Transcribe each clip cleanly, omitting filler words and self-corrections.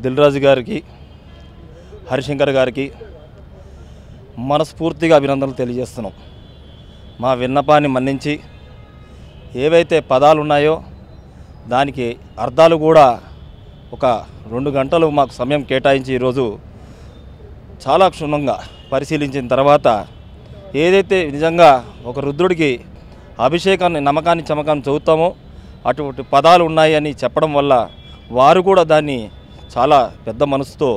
దిల్ రాజు గారికి, హరిశంకర్ గారికి మనస్ఫూర్తిగా అభినందనలు తెలియజేస్తున్నాం. మా విన్నపాన్ని మన్నించి ఏవైతే పదాలు ఉన్నాయో దానికి అర్థాలు కూడా ఒక 2 గంటలు మాకు సమయం కేటాయించి ఈరోజు చాలా క్షుణ్ణంగా పరిశీలించిన తర్వాత ఏదైతే నిజంగా ఒక రుద్రుడికి అభిషేకాన్ని, నమ్మకాన్ని, చమకాన్ని చదువుతామో అటువంటి పదాలు ఉన్నాయని చెప్పడం వల్ల వారు కూడా దాన్ని చాలా పెద్ద మనసుతో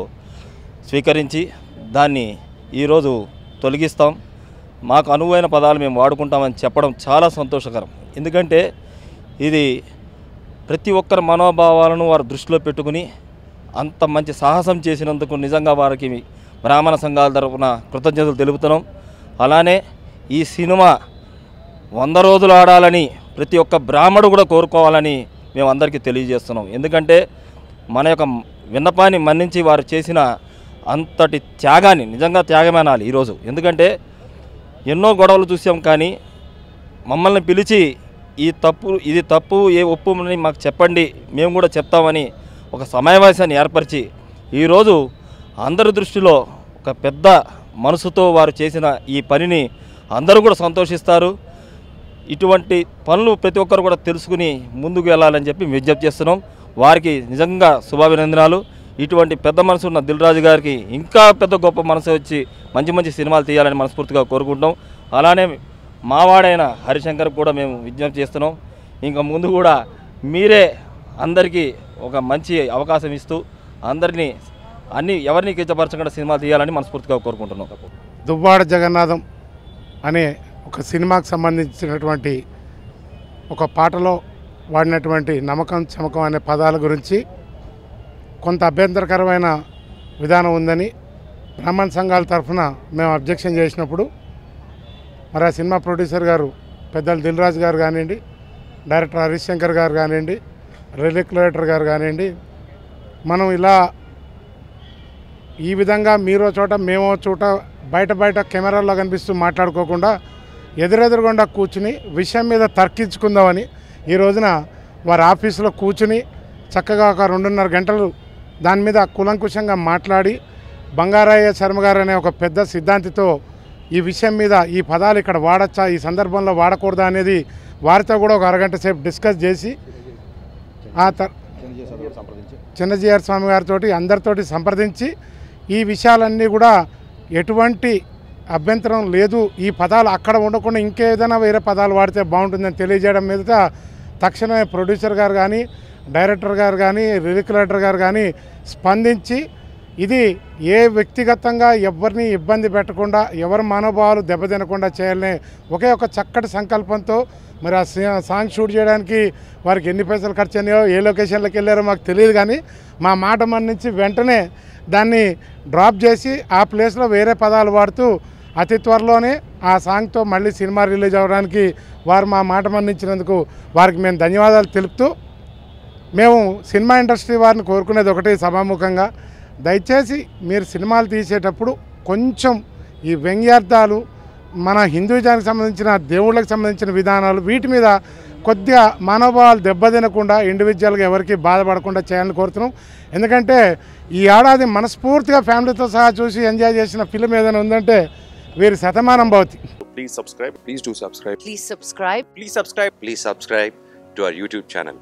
స్వీకరించి దాన్ని ఈరోజు తొలగిస్తాం, మాకు అనువైన పదాలు మేము వాడుకుంటామని చెప్పడం చాలా సంతోషకరం. ఎందుకంటే ఇది ప్రతి ఒక్కరి మనోభావాలను వారు దృష్టిలో పెట్టుకుని అంత మంచి సాహసం చేసినందుకు నిజంగా వారికి బ్రాహ్మణ సంఘాల తరపున కృతజ్ఞతలు తెలుపుతున్నాం. అలానే ఈ సినిమా 100 రోజులు ఆడాలని ప్రతి ఒక్క బ్రాహ్మడు కూడా కోరుకోవాలని మేము అందరికీ తెలియజేస్తున్నాం. ఎందుకంటే మన యొక్క విన్నపాన్ని మన్నించి వారు చేసిన అంతటి త్యాగాన్ని నిజంగా త్యాగమనాలి ఈరోజు. ఎందుకంటే ఎన్నో గొడవలు చూసాం, కానీ మమ్మల్ని పిలిచి ఇది తప్పు ఏ ఒప్పు అని మాకు చెప్పండి, మేము కూడా చెప్తామని ఒక సమావేశాన్ని ఏర్పరిచి ఈరోజు అందరి దృష్టిలో ఒక పెద్ద మనసుతో వారు చేసిన ఈ పనిని అందరూ కూడా సంతోషిస్తారు. ఇటువంటి పనులు ప్రతి ఒక్కరు కూడా తెలుసుకుని ముందుకు వెళ్ళాలని చెప్పి విజ్ఞప్తి చేస్తున్నాం. వారికి నిజంగా శుభాభినందనాలు. ఇటువంటి పెద్ద మనసు ఉన్న దిల్ రాజు గారికి ఇంకా పెద్ద గొప్ప మనసు వచ్చి మంచి మంచి సినిమాలు తీయాలని మనస్ఫూర్తిగా కోరుకుంటాం. అలానే మావాడైన హరిశంకర్ కూడా మేము విజ్ఞప్తి చేస్తున్నాం. ఇంకా ముందు కూడా మీరే అందరికీ ఒక మంచి అవకాశం ఇస్తూ అందరినీ ఎవరిని కించపరచకుండా సినిమాలు తీయాలని మనస్ఫూర్తిగా కోరుకుంటున్నాం. దువ్వాడ జగన్నాథం అనే ఒక సినిమాకు సంబంధించినటువంటి ఒక పాటలో వాడినటువంటి నమ్మకం, చమకం అనే పదాల గురించి కొంత అభ్యంతరకరమైన విధానం ఉందని బ్రాహ్మణ సంఘాల తరఫున మేము అబ్జెక్షన్ చేసినప్పుడు మరి ఆ సినిమా ప్రొడ్యూసర్ గారు పెద్దలు దిల్ రాజు గారు కానివ్వండి, డైరెక్టర్ హరిశంకర్ గారు కానివ్వండి, రెగ్యులేటర్ గారు కానివ్వండి, మనం ఇలా ఈ విధంగా మీరో చోట మేమో చోట బయట కెమెరాల్లో కనిపిస్తూ మాట్లాడుకోకుండా ఎదురెదురుగుండా కూర్చుని విషయం మీద తర్కించుకుందామని ఈ రోజున వారి ఆఫీసులో కూర్చుని చక్కగా ఒక 2.5 గంటలు దాని మీద కూలంకుషంగా మాట్లాడి బంగారయ్య శర్మ గారు అనే ఒక పెద్ద సిద్ధాంతితో ఈ విషయం మీద ఈ పదాలు ఇక్కడ వాడచ్చా, ఈ సందర్భంలో వాడకూడదా అనేది వారితో కూడా ఒక అరగంట సేపు డిస్కస్ చేసి చిన్నజీఆర్ స్వామి గారితో అందరితోటి సంప్రదించి ఈ విషయాలన్నీ కూడా ఎటువంటి అభ్యంతరం లేదు, ఈ పదాలు అక్కడ ఉండకుండా ఇంకేదైనా వేరే పదాలు వాడితే బాగుంటుందని తెలియజేయడం మీద తక్షణమే ప్రొడ్యూసర్ గారు కానీ, డైరెక్టర్ గారు కానీ, రెగ్యులేటర్ గారు కానీ స్పందించి ఇది ఏ వ్యక్తిగతంగా ఎవరిని ఇబ్బంది పెట్టకుండా, ఎవరి మనోభావాలు దెబ్బతినకుండా చేయాలనే ఒకే ఒక చక్కటి సంకల్పంతో మరి ఆ సాంగ్ షూట్ చేయడానికి వారికి ఎన్ని పైసలు ఖర్చు అయినాయో, ఏ లొకేషన్లకు వెళ్ళారో మాకు తెలియదు, కానీ మా మాట మన్నించి వెంటనే దాన్ని డ్రాప్ చేసి ఆ ప్లేస్లో వేరే పదాలు వాడుతూ అతి త్వరలోనే ఆ సాంగ్తో మళ్ళీ సినిమా రిలీజ్ అవ్వడానికి వారు మా మాట మన్నించినందుకు వారికి మేము ధన్యవాదాలు తెలుపుతూ, మేము సినిమా ఇండస్ట్రీ వారిని కోరుకునేది ఒకటి సభాముఖంగా, దయచేసి మీరు సినిమాలు తీసేటప్పుడు కొంచెం ఈ వ్యంగ్యార్థాలు, మన హిందూయిజానికి సంబంధించిన దేవుళ్ళకి సంబంధించిన విధానాలు వీటి మీద కొద్దిగా మనోభావాలు దెబ్బతినకుండా ఇండివిజువల్గా ఎవరికి బాధపడకుండా చేయాలని కోరుతున్నాం. ఎందుకంటే ఈ ఏడాది మనస్ఫూర్తిగా ఫ్యామిలీతో సహా చూసి ఎంజాయ్ చేసిన ఫిల్మ్ ఏదైనా ఉందంటే వీరి Shatamanam Bhavati. Please subscribe. Please do subscribe. Please subscribe. Please subscribe. Please subscribe to our YouTube channel.